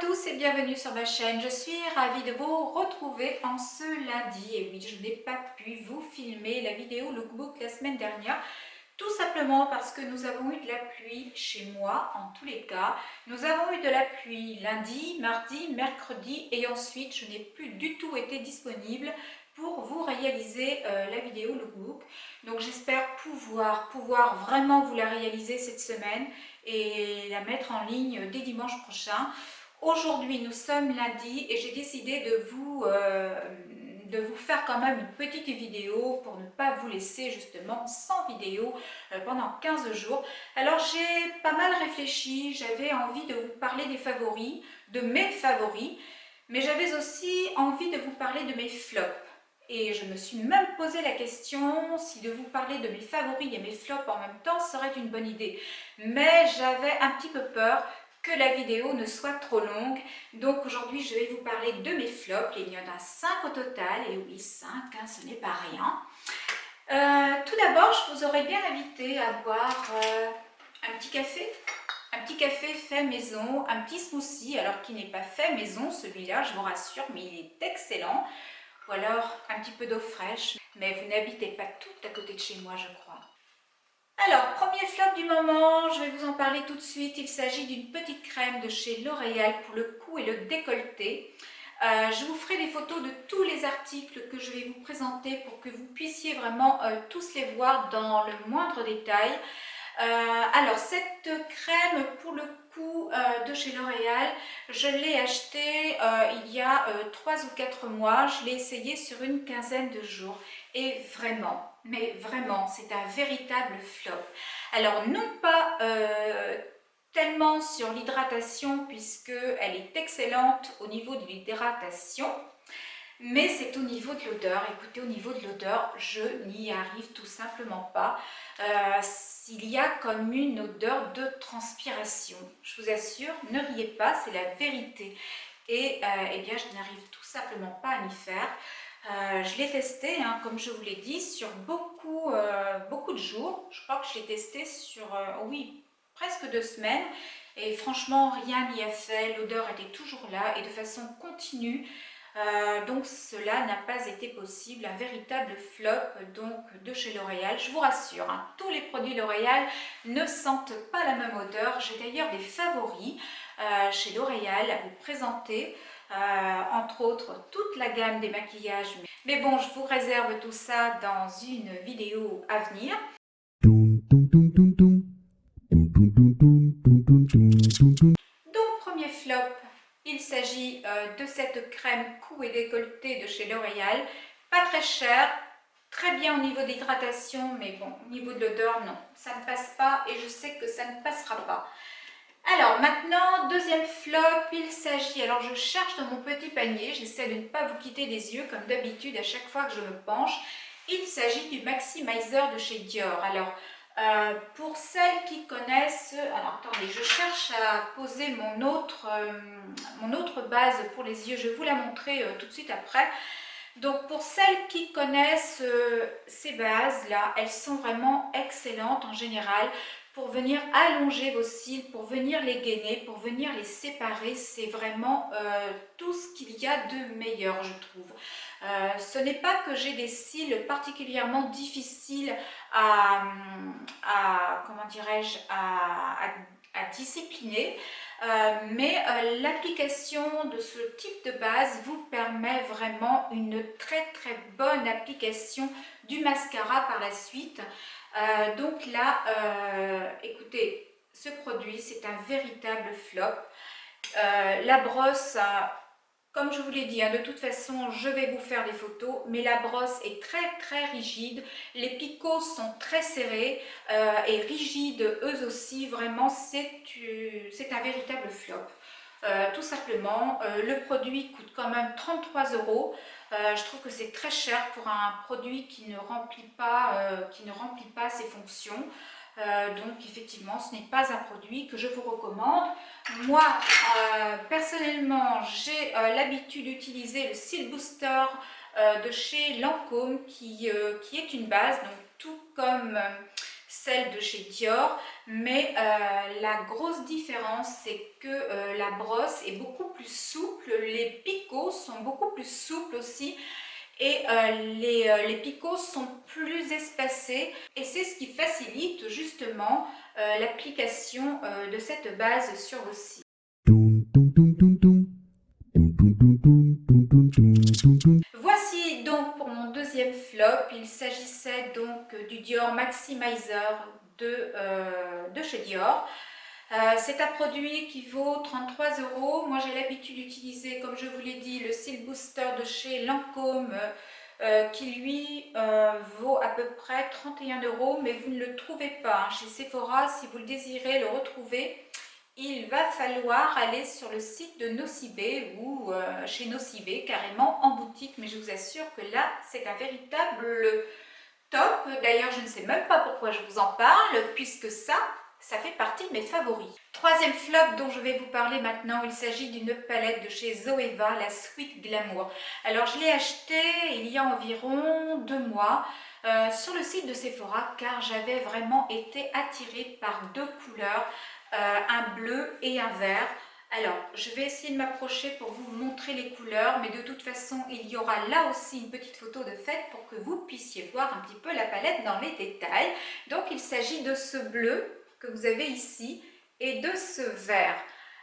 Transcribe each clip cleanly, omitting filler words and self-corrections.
tous et bienvenue sur ma chaîne. Je suis ravie de vous retrouver en ce lundi. Et oui, je n'ai pas pu vous filmer la vidéo lookbook la semaine dernière, tout simplement parce que nous avons eu de la pluie chez moi en tous les cas. Nous avons eu de la pluie lundi, mardi, mercredi et ensuite je n'ai plus du tout été disponible pour vous réaliser la vidéo lookbook. Donc j'espère pouvoir vraiment vous la réaliser cette semaine et la mettre en ligne dès dimanche prochain. Aujourd'hui, nous sommes lundi et j'ai décidé de vous faire quand même une petite vidéo pour ne pas vous laisser justement sans vidéo pendant 15 jours. Alors j'ai pas mal réfléchi, j'avais envie de vous parler des favoris, de mes favoris, mais j'avais aussi envie de vous parler de mes flops. Et je me suis même posé la question si de vous parler de mes favoris et mes flops en même temps serait une bonne idée. Mais j'avais un petit peu peur que la vidéo ne soit trop longue. Donc aujourd'hui, je vais vous parler de mes flops. Il y en a 5 au total. Et oui, 5, hein, ce n'est pas rien. Tout d'abord, je vous aurais bien invité à boire un petit café. Un petit café fait maison, un petit smoothie, alors qui n'est pas fait maison, celui-là, je vous rassure, mais il est excellent. Ou alors un petit peu d'eau fraîche, mais vous n'habitez pas tout à côté de chez moi, je crois. Alors, premier flop du moment, je vais vous en parler tout de suite. Il s'agit d'une petite crème de chez L'Oréal pour le cou et le décolleté. Je vous ferai des photos de tous les articles que je vais vous présenter pour que vous puissiez vraiment tous les voir dans le moindre détail. Alors, cette crème pour le cou de chez L'Oréal, je l'ai achetée il y a 3 ou 4 mois. Je l'ai essayée sur une quinzaine de jours. Et vraiment, mais vraiment, c'est un véritable flop. Alors, non pas tellement sur l'hydratation, puisqu'elle est excellente au niveau de l'hydratation, mais c'est au niveau de l'odeur. Écoutez, au niveau de l'odeur, je n'y arrive tout simplement pas. Il y a comme une odeur de transpiration. Je vous assure, ne riez pas, c'est la vérité. Et eh bien, je n'arrive tout simplement pas à m'y faire. Je l'ai testé, hein, comme je vous l'ai dit, sur beaucoup de jours. Je crois que je l'ai testé sur, oui, presque 2 semaines. Et franchement, rien n'y a fait. L'odeur était toujours là et de façon continue. Donc cela n'a pas été possible, un véritable flop donc de chez L'Oréal. Je vous rassure, hein, tous les produits L'Oréal ne sentent pas la même odeur. J'ai d'ailleurs des favoris chez L'Oréal à vous présenter, entre autres toute la gamme des maquillages. Mais bon, je vous réserve tout ça dans une vidéo à venir. Donc premier flop, il s'agit de cette crème cou et décolleté de chez L'Oréal, pas très chère, très bien au niveau d'hydratation, mais bon, au niveau de l'odeur, non, ça ne passe pas et je sais que ça ne passera pas. Alors maintenant, deuxième flop, il s'agit, alors je cherche dans mon petit panier, j'essaie de ne pas vous quitter des yeux comme d'habitude à chaque fois que je me penche, il s'agit du Maximizer de chez Dior. Alors, pour celles qui connaissent, alors attendez, je cherche à poser mon autre base pour les yeux, je vais vous la montrer tout de suite après. Donc pour celles qui connaissent ces bases-là, elles sont vraiment excellentes en général pour venir allonger vos cils, pour venir les gainer, pour venir les séparer. C'est vraiment tout ce qu'il y a de meilleur, je trouve. Ce n'est pas que j'ai des cils particulièrement difficiles comment dirais-je, à discipliner. Mais l'application de ce type de base vous permet vraiment une très bonne application du mascara par la suite. Donc là, écoutez, ce produit c'est un véritable flop. La brosse, comme je vous l'ai dit, hein, de toute façon je vais vous faire des photos, mais la brosse est très rigide, les picots sont très serrés et rigides eux aussi, vraiment c'est un véritable flop. Tout simplement, le produit coûte quand même 33 €. Je trouve que c'est très cher pour un produit qui ne remplit pas ses fonctions. Donc effectivement, ce n'est pas un produit que je vous recommande. Moi, personnellement, j'ai l'habitude d'utiliser le Cil Booster de chez Lancôme qui est une base, donc tout comme celle de chez Dior, mais la grosse différence c'est que la brosse est beaucoup plus souple, les picots sont beaucoup plus souples aussi et les picots sont plus espacés et c'est ce qui facilite justement l'application de cette base sur vos cils. Voici donc pour mon deuxième flop, il s'agissait donc du Dior Maximizer de chez Dior. C'est un produit qui vaut 33 €. Moi j'ai l'habitude d'utiliser, comme je vous l'ai dit, le Cils Booster de chez Lancôme qui lui vaut à peu près 31 €, mais vous ne le trouvez pas chez Sephora. Si vous le désirez le retrouver, il va falloir aller sur le site de Nocibé ou chez Nocibé carrément en boutique, mais je vous assure que là c'est un véritable top. D'ailleurs je ne sais même pas pourquoi je vous en parle puisque ça fait partie de mes favoris. Troisième flop dont je vais vous parler maintenant, il s'agit d'une palette de chez Zoeva, la Sweet Glamour. Alors je l'ai achetée il y a environ 2 mois sur le site de Sephora car j'avais vraiment été attirée par deux couleurs, un bleu et un vert. Alors, je vais essayer de m'approcher pour vous montrer les couleurs, mais de toute façon, il y aura là aussi une petite photo de fait pour que vous puissiez voir un petit peu la palette dans les détails. Donc, il s'agit de ce bleu que vous avez ici et de ce vert.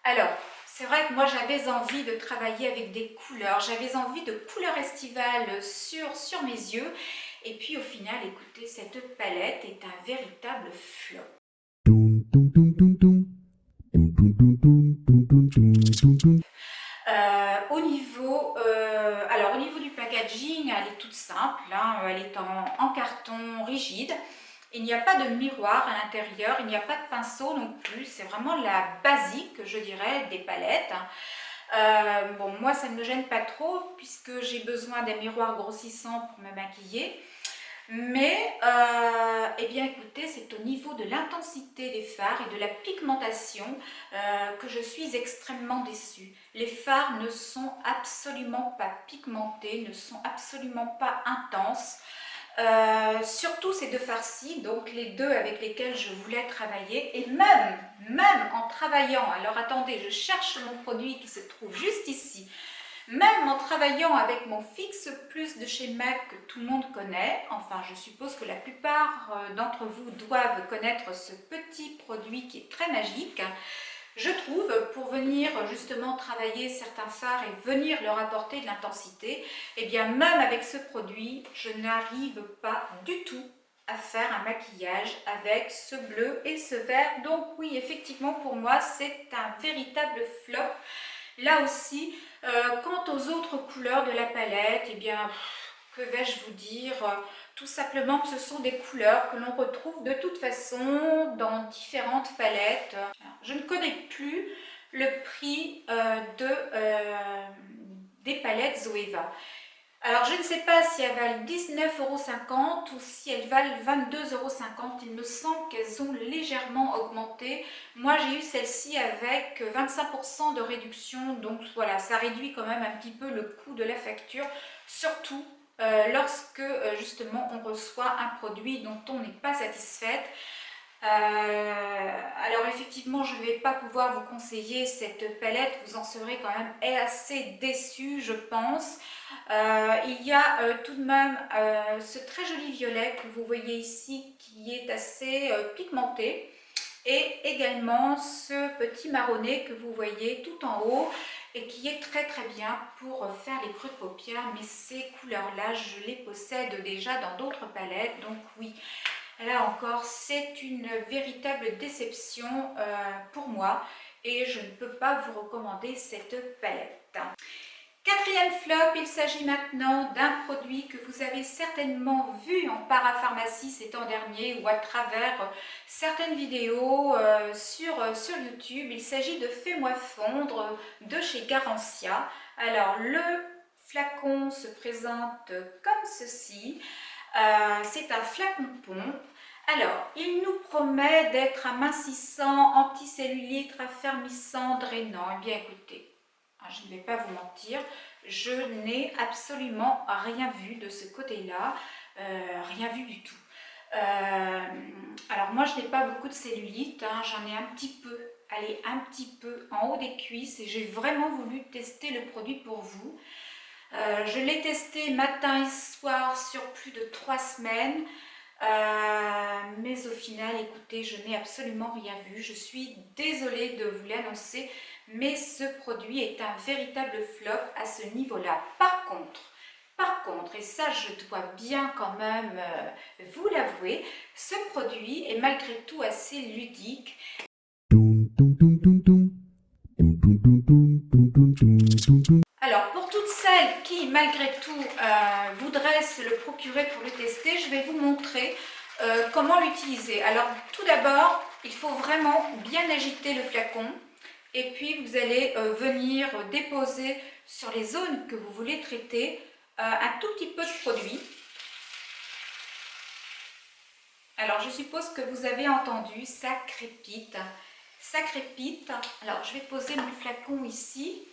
Alors, c'est vrai que moi, j'avais envie de travailler avec des couleurs, j'avais envie de couleurs estivales sur mes yeux. Et puis, au final, écoutez, cette palette est un véritable flop. Alors au niveau du packaging, elle est toute simple, hein, elle est en carton rigide. Il n'y a pas de miroir à l'intérieur, il n'y a pas de pinceau non plus, c'est vraiment la basique, je dirais, des palettes. Bon, moi ça ne me gêne pas trop puisque j'ai besoin d'un miroir grossissant pour me maquiller. Mais, eh bien écoutez, c'est au niveau de l'intensité des fards et de la pigmentation que je suis extrêmement déçue. Les fards ne sont absolument pas pigmentés, ne sont absolument pas intenses. Surtout ces deux fards-ci, donc les deux avec lesquels je voulais travailler. Et même en travaillant, alors attendez, je cherche mon produit qui se trouve juste ici. Même en travaillant avec mon Fix Plus de chez MAC que tout le monde connaît, enfin je suppose que la plupart d'entre vous doivent connaître ce petit produit qui est très magique, je trouve, pour venir justement travailler certains fards et venir leur apporter de l'intensité, et bien même avec ce produit, je n'arrive pas du tout à faire un maquillage avec ce bleu et ce vert. Donc oui, effectivement pour moi c'est un véritable flop. Là aussi, quant aux autres couleurs de la palette, eh bien, que vais-je vous dire? Tout simplement que ce sont des couleurs que l'on retrouve de toute façon dans différentes palettes. Alors, je ne connais plus le prix des palettes Zoeva. Alors, je ne sais pas si elles valent 19,50 € ou si elles valent 22,50 €. Il me semble qu'elles ont légèrement augmenté. Moi, j'ai eu celle-ci avec 25% de réduction. Donc, voilà, ça réduit quand même un petit peu le coût de la facture. Surtout lorsque, justement, on reçoit un produit dont on n'est pas satisfaite. Alors effectivement je ne vais pas pouvoir vous conseiller cette palette, vous en serez quand même assez déçus je pense. Il y a tout de même ce très joli violet que vous voyez ici qui est assez pigmenté et également ce petit marronné que vous voyez tout en haut et qui est très bien pour faire les creux de paupières, mais ces couleurs là je les possède déjà dans d'autres palettes, donc oui. Là encore, c'est une véritable déception pour moi et je ne peux pas vous recommander cette palette. Quatrième flop, il s'agit maintenant d'un produit que vous avez certainement vu en parapharmacie ces temps derniers ou à travers certaines vidéos sur YouTube. Il s'agit de Fais-moi fondre de chez Garancia. Alors, le flacon se présente comme ceci. C'est un flacon pompe. Alors, il nous promet d'être amincissant, anticellulite, raffermissant, drainant. Eh bien, écoutez, je ne vais pas vous mentir, je n'ai absolument rien vu de ce côté-là, rien vu du tout. Alors moi, je n'ai pas beaucoup de cellulite, hein, j'en ai un petit peu, allez, un petit peu en haut des cuisses et j'ai vraiment voulu tester le produit pour vous. Je l'ai testé matin et soir sur plus de 3 semaines. Mais au final, écoutez, je n'ai absolument rien vu. Je suis désolée de vous l'annoncer, mais ce produit est un véritable flop à ce niveau-là. Par contre, et ça je dois bien quand même vous l'avouer, ce produit est malgré tout assez ludique. Alors, pour toutes celles qui, malgré tout, voudraient se le procurer pour le tester, je vais vous montrer comment l'utiliser. Alors, tout d'abord, il faut vraiment bien agiter le flacon et puis vous allez venir déposer sur les zones que vous voulez traiter un tout petit peu de produit. Alors, je suppose que vous avez entendu, ça crépite. Ça crépite. Alors, je vais poser mon flacon ici.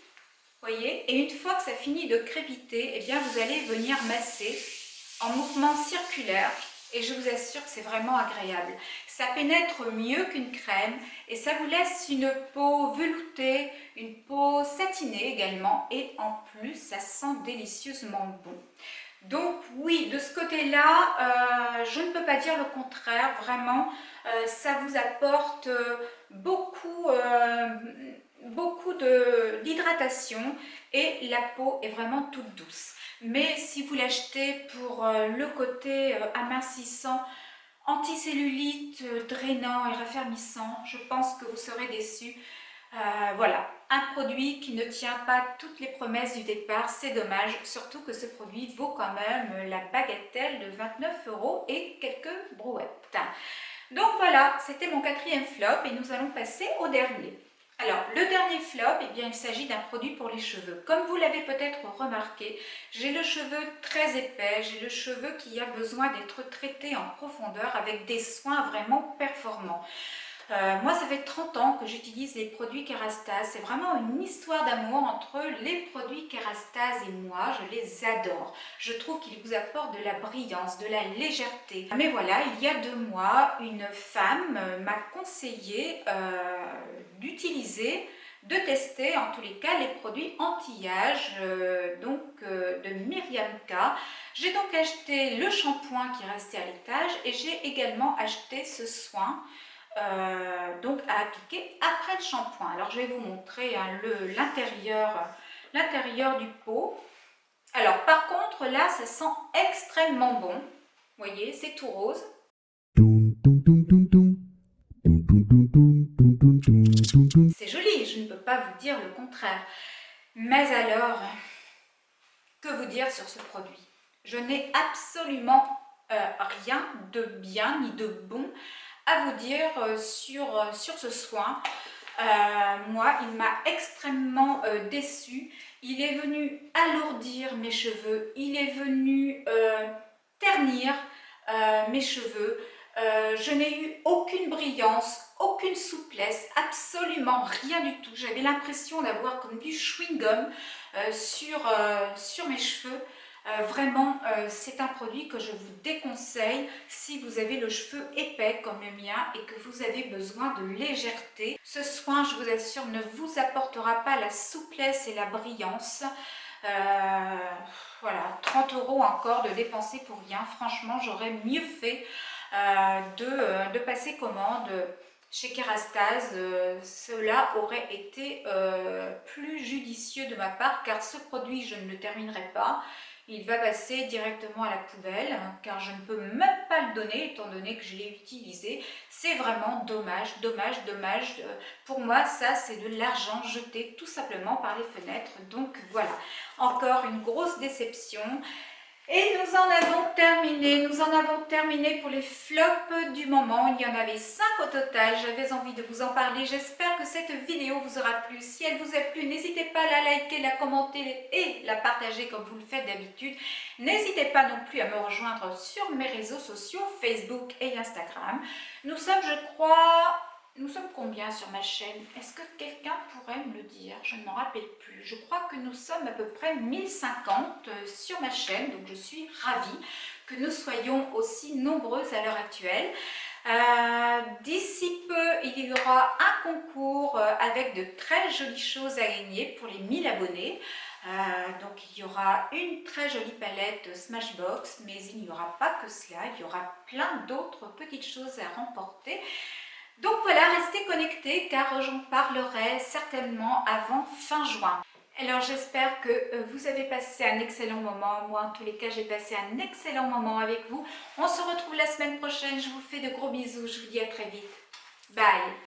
Voyez, et une fois que ça finit de crépiter, eh bien vous allez venir masser en mouvement circulaire et je vous assure que c'est vraiment agréable. Ça pénètre mieux qu'une crème et ça vous laisse une peau veloutée, une peau satinée également et en plus ça sent délicieusement bon. Donc oui, de ce côté-là, je ne peux pas dire le contraire, vraiment, ça vous apporte beaucoup d'hydratation et la peau est vraiment toute douce. Mais si vous l'achetez pour le côté amincissant, anticellulite, drainant et raffermissant, je pense que vous serez déçus. Voilà, un produit qui ne tient pas toutes les promesses du départ, c'est dommage, surtout que ce produit vaut quand même la bagatelle de 29 € et quelques brouettes. Donc voilà, c'était mon 4e flop et nous allons passer au dernier. Alors, le dernier flop, eh bien, il s'agit d'un produit pour les cheveux. Comme vous l'avez peut-être remarqué, j'ai le cheveu très épais, j'ai le cheveu qui a besoin d'être traité en profondeur avec des soins vraiment performants. Moi, ça fait 30 ans que j'utilise les produits Kerastase. C'est vraiment une histoire d'amour entre les produits Kerastase et moi. Je les adore. Je trouve qu'ils vous apportent de la brillance, de la légèreté. Mais voilà, il y a 2 mois, une femme m'a conseillé d'utiliser, de tester en tous les cas les produits anti-âge de Myriam K. J'ai donc acheté le shampoing qui restait à l'étage et j'ai également acheté ce soin donc à appliquer après le shampoing. Alors je vais vous montrer hein, l'intérieur du pot. Alors par contre là ça sent extrêmement bon. Vous voyez, c'est tout rose. C'est joli, je ne peux pas vous dire le contraire. Mais alors, que vous dire sur ce produit? Je n'ai absolument rien de bien ni de bon à vous dire sur ce soin. Moi, il m'a extrêmement déçue. Il est venu alourdir mes cheveux, il est venu ternir mes cheveux. Je n'ai eu aucune brillance, aucune souplesse, absolument rien du tout. J'avais l'impression d'avoir comme du chewing-gum sur mes cheveux. Vraiment, c'est un produit que je vous déconseille si vous avez le cheveu épais comme le mien et que vous avez besoin de légèreté. Ce soin, je vous assure, ne vous apportera pas la souplesse et la brillance. Voilà, 30 € encore de dépenser pour rien. Franchement, j'aurais mieux fait de passer commande chez Kerastase. Cela aurait été plus judicieux de ma part car ce produit, je ne le terminerai pas. Il va passer directement à la poubelle car je ne peux même pas le donner étant donné que je l'ai utilisé. C'est vraiment dommage, dommage, dommage. Pour moi, ça c'est de l'argent jeté tout simplement par les fenêtres. Donc voilà, encore une grosse déception. Et nous en avons terminé pour les flops du moment. Il y en avait 5 au total, j'avais envie de vous en parler. J'espère que cette vidéo vous aura plu. Si elle vous a plu, n'hésitez pas à la liker, la commenter et la partager comme vous le faites d'habitude. N'hésitez pas non plus à me rejoindre sur mes réseaux sociaux, Facebook et Instagram. Nous sommes, je crois... Nous sommes combien sur ma chaîne? Est-ce que quelqu'un pourrait me le dire? Je ne m'en rappelle plus. Je crois que nous sommes à peu près 1050 sur ma chaîne, donc je suis ravie. que nous soyons aussi nombreuses à l'heure actuelle. D'ici peu, il y aura un concours avec de très jolies choses à gagner pour les 1000 abonnés. Donc il y aura une très jolie palette Smashbox, mais il n'y aura pas que cela, il y aura plein d'autres petites choses à remporter. Donc voilà, restez connectés car j'en parlerai certainement avant fin juin. Alors j'espère que vous avez passé un excellent moment. Moi en tous les cas j'ai passé un excellent moment avec vous. On se retrouve la semaine prochaine. Je vous fais de gros bisous. Je vous dis à très vite. Bye.